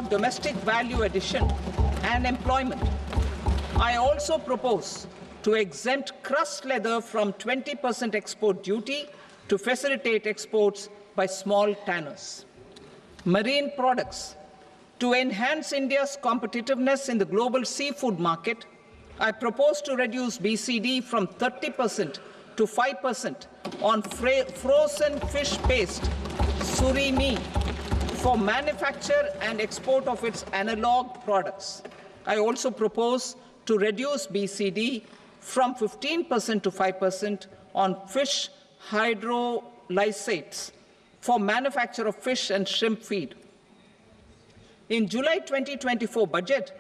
for domestic value addition and employment. I also propose to exempt crushed leather from 20% export duty to facilitate exports by small tanners. Marine products. To enhance India's competitiveness in the global seafood market, I propose to reduce BCD from 30% to 5% on frozen fish paste, surimi, for manufacture and export of its analog products. I also propose to reduce BCD from 15% to 5% on fish hydrolysates for manufacture of fish and shrimp feed. In July 2024 budget,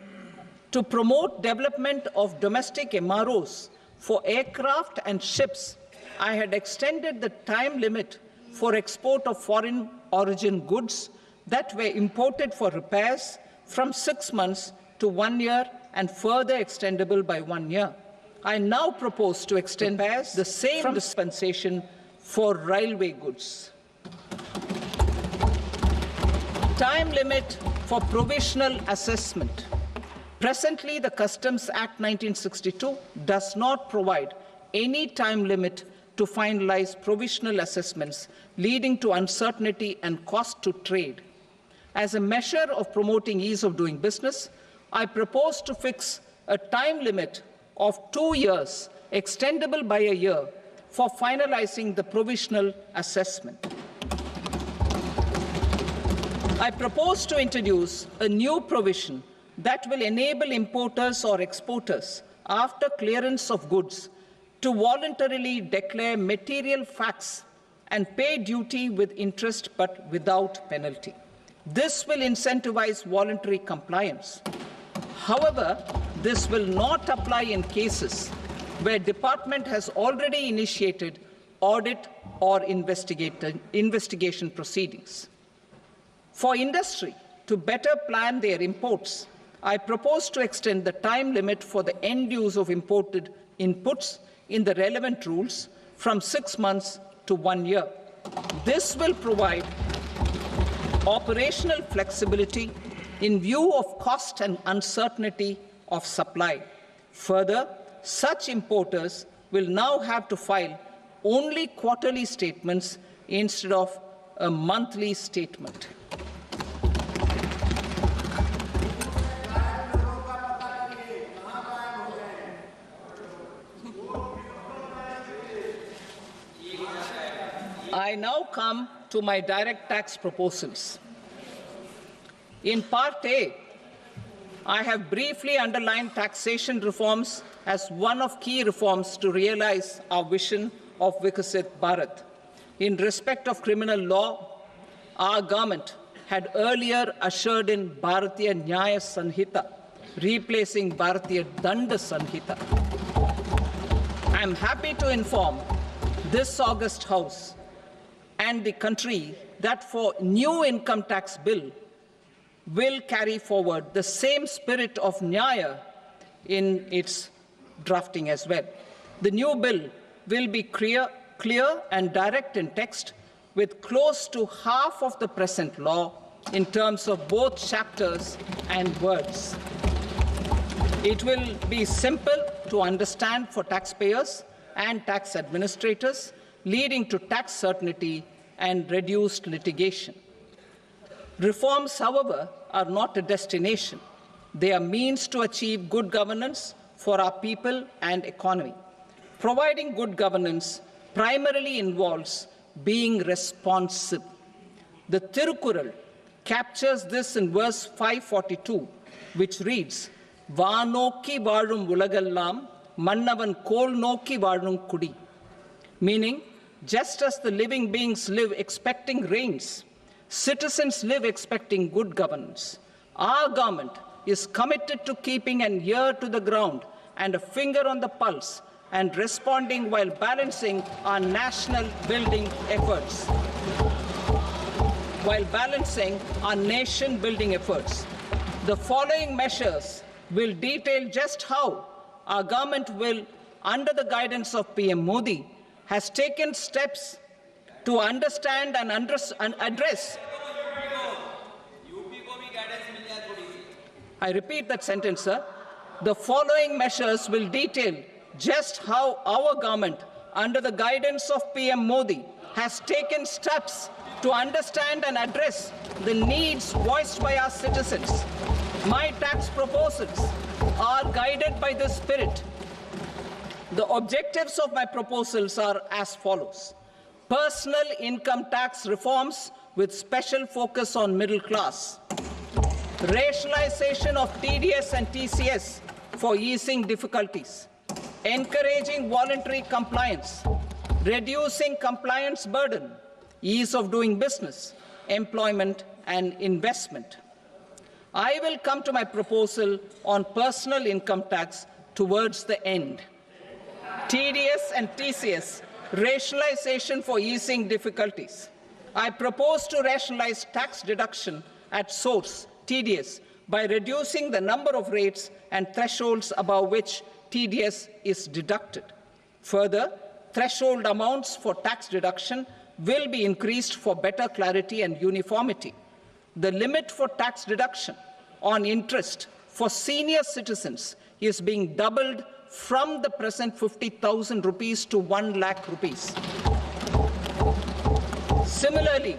to promote development of domestic MROs for aircraft and ships, I had extended the time limit for export of foreign origin goods that were imported for repairs from 6 months to 1 year and further extendable by 1 year. I now propose to extend the same dispensation for railway goods. Time limit for provisional assessment. Presently, the Customs Act 1962 does not provide any time limit to finalize provisional assessments, leading to uncertainty and cost to trade. As a measure of promoting ease of doing business, I propose to fix a time limit of 2 years, extendable by a year, for finalizing the provisional assessment. I propose to introduce a new provision that will enable importers or exporters, after clearance of goods, to voluntarily declare material facts and pay duty with interest but without penalty. This will incentivize voluntary compliance. However, this will not apply in cases where department has already initiated audit or investigation proceedings. For industry to better plan their imports, I propose to extend the time limit for the end use of imported inputs in the relevant rules from 6 months to 1 year. This will provide operational flexibility in view of cost and uncertainty of supply. Further, such importers will now have to file only quarterly statements instead of a monthly statement. I now come to my direct tax proposals. In Part A, I have briefly underlined taxation reforms as one of key reforms to realize our vision of Vikasit Bharat. In respect of criminal law, our government had earlier ushered in Bharatiya Nyaya Sanhita, replacing Bharatiya Danda Sanhita. I am happy to inform this august House and the country that for new income tax bill will carry forward the same spirit of Nyaya in its drafting as well. The new bill will be clear and direct in text, with close to half of the present law in terms of both chapters and words. It will be simple to understand for taxpayers and tax administrators, leading to tax certainty and reduced litigation. Reforms, however, are not a destination. They are means to achieve good governance for our people and economy. Providing good governance primarily involves being responsive. The Tirukural captures this in verse 542, which reads, "Vaanokki vaazhum ulagallam, mannavan kol nokki vaazhum kudi," meaning, just as the living beings live expecting rains, citizens live expecting good governance. Our government is committed to keeping an ear to the ground and a finger on the pulse and responding while balancing our national building efforts. The following measures will detail just how our government will, under the guidance of PM Modi, has taken steps to understand and address I repeat that sentence, sir. The following measures will detail just how our government, under the guidance of PM Modi, has taken steps to understand and address the needs voiced by our citizens. My tax proposals are guided by this spirit. The objectives of my proposals are as follows. Personal income tax reforms with special focus on middle class. Rationalization of TDS and TCS for easing difficulties. Encouraging voluntary compliance. Reducing compliance burden. Ease of doing business, employment and investment. I will come to my proposal on personal income tax towards the end. TDS and TCS, rationalization for easing difficulties. I propose to rationalize tax deduction at source, TDS, by reducing the number of rates and thresholds above which TDS is deducted. Further, threshold amounts for tax deduction will be increased for better clarity and uniformity. The limit for tax deduction on interest for senior citizens is being doubled from the present 50,000 rupees to 1 lakh rupees. Similarly,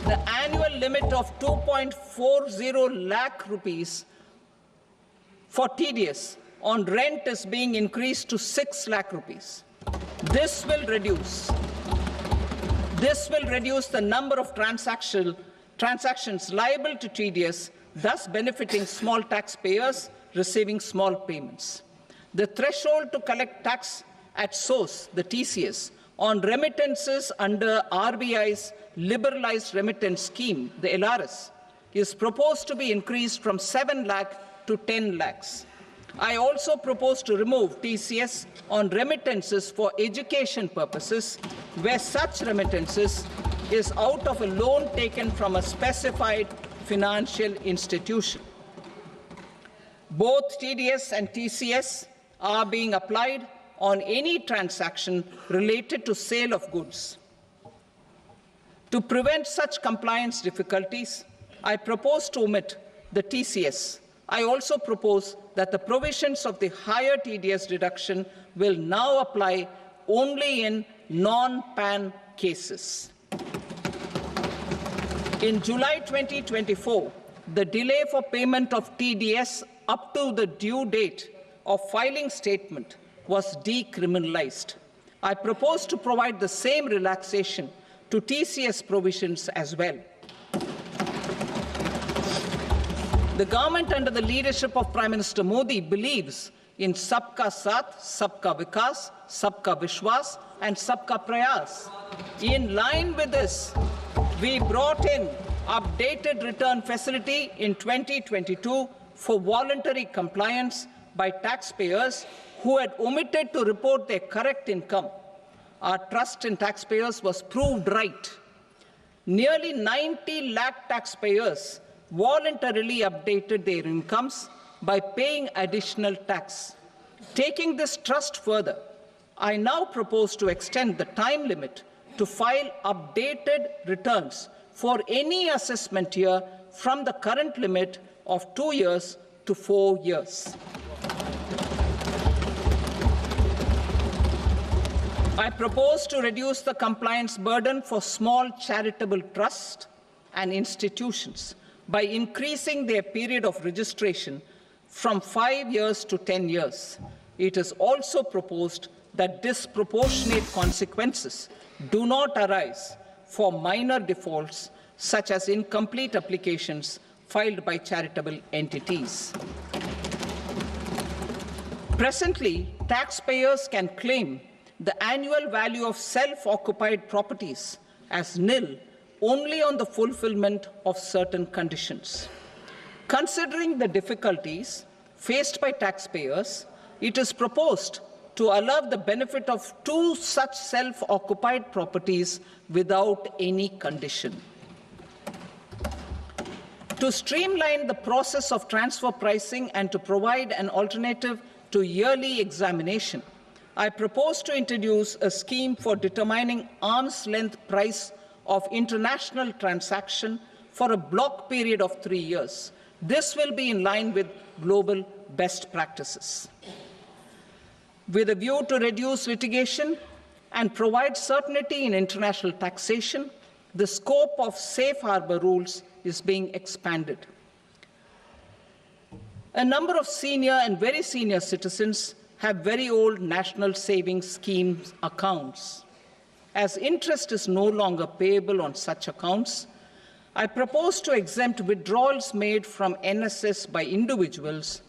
the annual limit of 2.40 lakh rupees for TDS on rent is being increased to 6 lakh rupees. This will reduce the number of transactions liable to TDS, thus benefiting small taxpayers receiving small payments. The threshold to collect tax at source, the TCS, on remittances under RBI's liberalized remittance scheme, the LRS, is proposed to be increased from 7 lakh to 10 lakhs. I also propose to remove TCS on remittances for education purposes, where such remittances is out of a loan taken from a specified financial institution. Both TDS and TCS are being applied on any transaction related to sale of goods. To prevent such compliance difficulties, I propose to omit the TCS. I also propose that the provisions of the higher TDS deduction will now apply only in non-PAN cases. In July 2024, the delay for payment of TDS up to the due date of filing statement was decriminalized. I propose to provide the same relaxation to TCS provisions as well. The government under the leadership of Prime Minister Modi believes in Sabka Saath, Sabka Vikas, Sabka Vishwas and Sabka Prayas. In line with this, we brought in updated return facility in 2022 for voluntary compliance by taxpayers who had omitted to report their correct income. Our trust in taxpayers was proved right. Nearly 90 lakh taxpayers voluntarily updated their incomes by paying additional tax. Taking this trust further, I now propose to extend the time limit to file updated returns for any assessment year from the current limit of 2 years to 4 years. I propose to reduce the compliance burden for small charitable trusts and institutions by increasing their period of registration from 5 years to 10 years. It is also proposed that disproportionate consequences do not arise for minor defaults such as incomplete applications filed by charitable entities. Presently, taxpayers can claim the annual value of self-occupied properties as nil only on the fulfillment of certain conditions. Considering the difficulties faced by taxpayers, it is proposed to allow the benefit of 2 such self-occupied properties without any condition. To streamline the process of transfer pricing and to provide an alternative to yearly examination, I propose to introduce a scheme for determining arm's-length price of international transaction for a block period of 3 years, This will be in line with global best practices. With a view to reduce litigation and provide certainty in international taxation, the scope of safe harbor rules is being expanded. A number of senior and very senior citizens have very old national savings scheme accounts. As interest is no longer payable on such accounts, I propose to exempt withdrawals made from NSS by individuals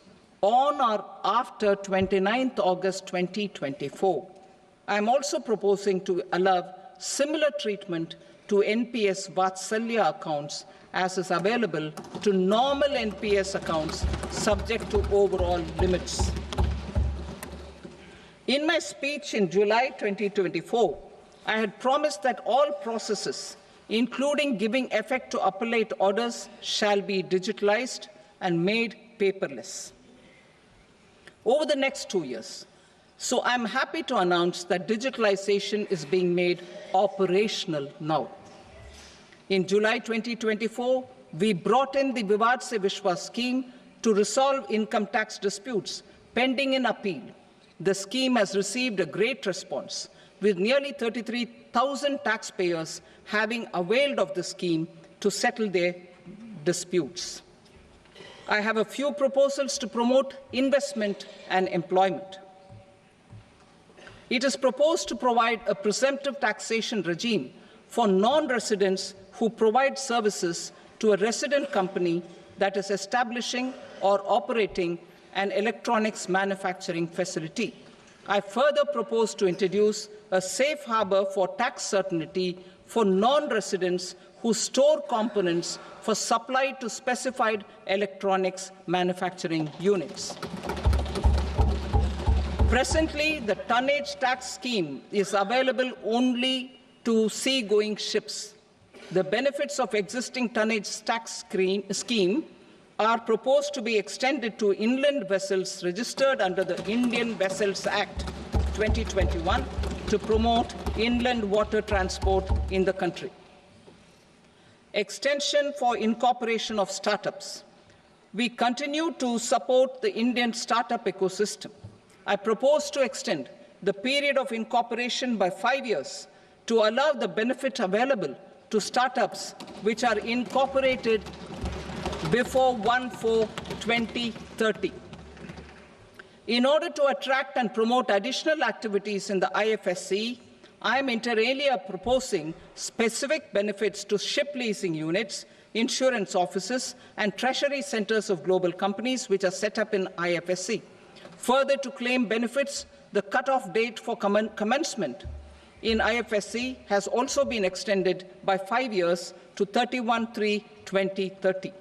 on or after 29th August 2024. I am also proposing to allow similar treatment to NPS Vatsalya accounts as is available to normal NPS accounts subject to overall limits. In my speech in July 2024, I had promised that all processes, including giving effect to appellate orders, shall be digitalized and made paperless over the next 2 years. So I'm happy to announce that digitalization is being made operational now. In July 2024, we brought in the Vivad Se Vishwas scheme to resolve income tax disputes pending in appeal. The scheme has received a great response, with nearly 33,000 taxpayers having availed of the scheme to settle their disputes. I have a few proposals to promote investment and employment. It is proposed to provide a presumptive taxation regime for non-residents who provide services to a resident company that is establishing or operating an electronics manufacturing facility. I further propose to introduce a safe harbor for tax certainty for non-residents who store components for supply to specified electronics manufacturing units. Presently, the tonnage tax scheme is available only to sea-going ships. The benefits of existing tonnage tax scheme are proposed to be extended to inland vessels registered under the Indian Vessels Act 2021 to promote inland water transport in the country. Extension for incorporation of startups. We continue to support the Indian startup ecosystem. I propose to extend the period of incorporation by 5 years to allow the benefit available to startups which are incorporated before 1/4/2030. In order to attract and promote additional activities in the IFSC, I am inter alia proposing specific benefits to ship leasing units, insurance offices, and treasury centers of global companies which are set up in IFSC. Further, to claim benefits, the cut-off date for commencement in IFSC has also been extended by 5 years to 31/3/2030.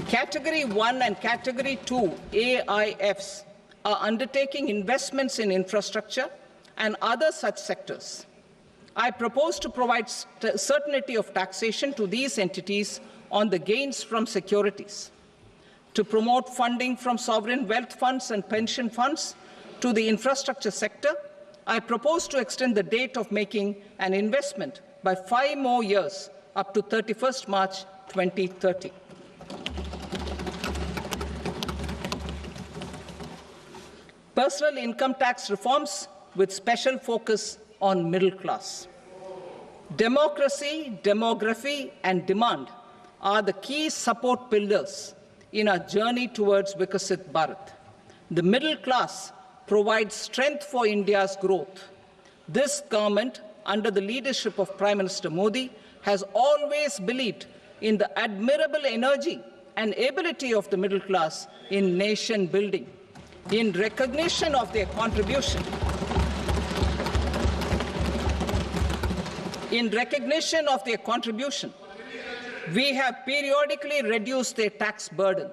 Category 1 and Category 2 AIFs are undertaking investments in infrastructure and other such sectors. I propose to provide certainty of taxation to these entities on the gains from securities, to promote funding from sovereign wealth funds and pension funds to the infrastructure sector. I propose to extend the date of making an investment by 5 more years up to 31st March 2030. Personal income tax reforms with special focus on middle class. Democracy, demography, and demand are the key support pillars in our journey towards Vikasit Bharat. The middle class provides strength for India's growth. This government, under the leadership of Prime Minister Modi, has always believed in the admirable energy and ability of the middle class in nation building. In recognition of their contribution, we have periodically reduced their tax burden.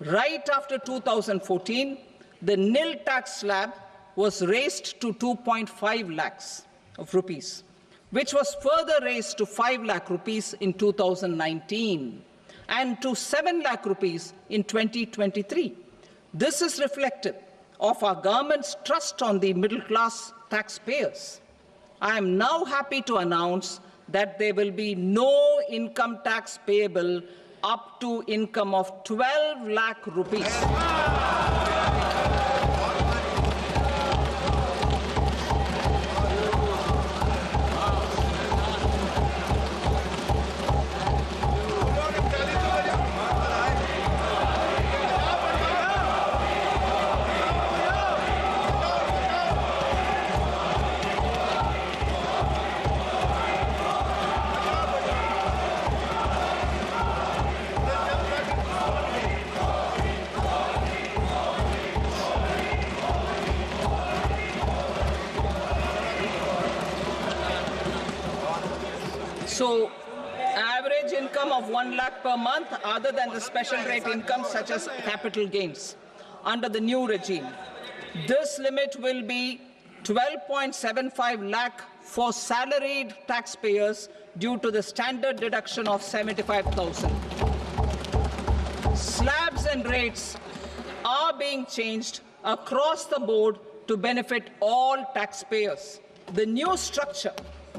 Right after 2014, the nil tax slab was raised to 2.5 lakhs of rupees, which was further raised to 5 lakh rupees in 2019 and to 7 lakh rupees in 2023. This is reflective of our government's trust on the middle-class taxpayers. I am now happy to announce that there will be no income tax payable up to income of 12 lakh rupees. So, average income of 1 lakh per month other than the special rate income such as capital gains under the new regime. This limit will be 12.75 lakh for salaried taxpayers due to the standard deduction of 75,000. Slabs and rates are being changed across the board to benefit all taxpayers. The new structure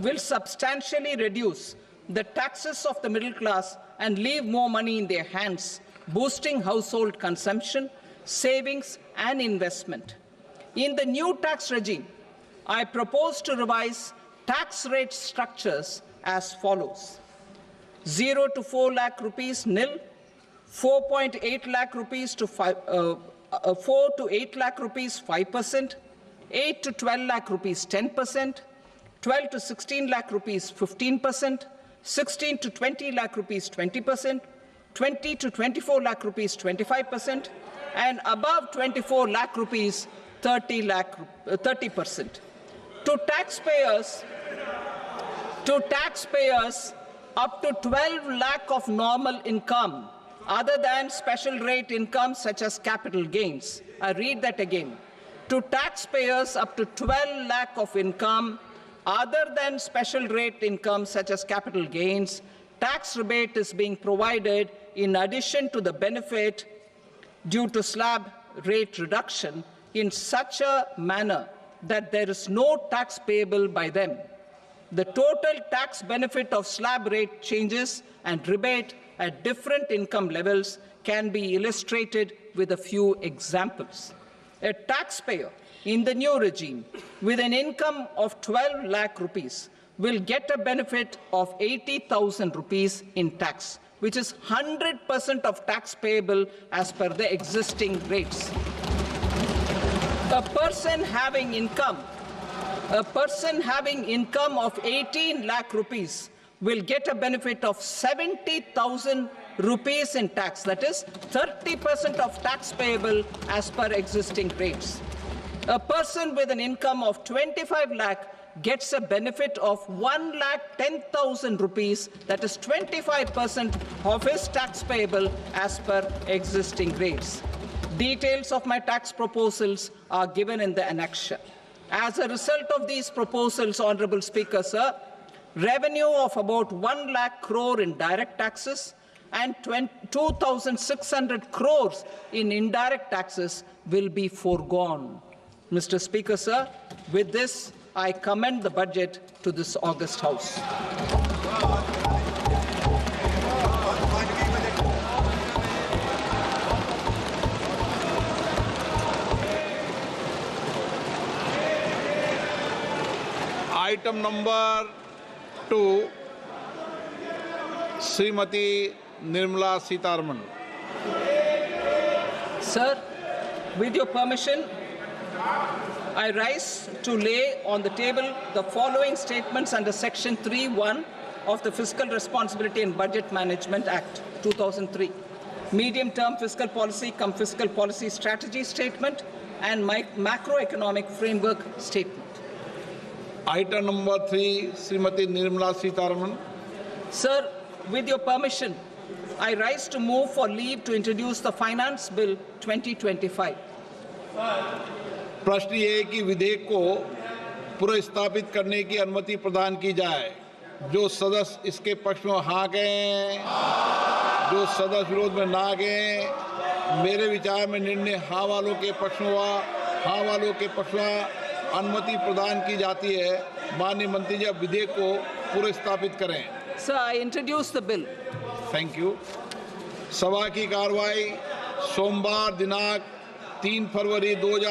will substantially reduce the taxes of the middle class and leave more money in their hands, boosting household consumption, savings, and investment. In the new tax regime, I propose to revise tax rate structures as follows: 0 to 4 lakh rupees nil, 4.8 lakh rupees to 4 to 8 lakh rupees 5%, 8 to 12 lakh rupees 10%, 12 to 16 lakh rupees 15%, 16 to 20 lakh rupees 20%, 20 to 24 lakh rupees 25%, and above 24 lakh rupees 30%. To taxpayers up to 12 lakh of normal income other than special rate income such as capital gains. I read that again. To taxpayers up to 12 lakh of income other than special rate income such as capital gains, tax rebate is being provided in addition to the benefit due to slab rate reduction in such a manner that there is no tax payable by them. The total tax benefit of slab rate changes and rebate at different income levels can be illustrated with a few examples. A taxpayer in the new regime with an income of 12 lakh rupees will get a benefit of 80,000 rupees in tax, which is 100% of tax payable as per the existing rates. A person having income of 18 lakh rupees will get a benefit of 70,000 rupees in tax, that is 30% of tax payable as per existing rates. A person with an income of 25 lakh gets a benefit of 1,10,000 rupees, that is 25% of his tax payable as per existing rates. Details of my tax proposals are given in the annexure. As a result of these proposals, Honorable Speaker, sir, revenue of about 1 lakh crore in direct taxes and 2,600 crores in indirect taxes will be foregone. Mr. Speaker, sir, with this, I commend the budget to this august House. Item number 2, Srimati Nirmala Sitharaman. Sir, with your permission, I rise to lay on the table the following statements under Section 3(1) of the Fiscal Responsibility and Budget Management Act, 2003. Medium-term fiscal policy cum fiscal policy strategy statement and macroeconomic framework statement. Item number 3, Srimati Nirmala Sitharaman. Sir, with your permission, I rise to move for leave to introduce the Finance Bill 2025. प्रश्न ये है कि विधेयक को पुनर्स्थापित करने की अनुमति प्रदान की जाए। जो सदस्य इसके पक्ष में हाँ कहें, जो सदस्य विरोध में ना कहें। मेरे विचार में निर्णय हाँ वालों के पक्ष में हुआ, हाँ वालों के पक्ष में अनुमति प्रदान की जाती है। माननीय मंत्री जी अब विधेयक को पुनर्स्थापित करें। Sir, I introduce the bill. Thank you. सभा की कार्रवाई सोमवार दिनांक 3 फरवरी 2000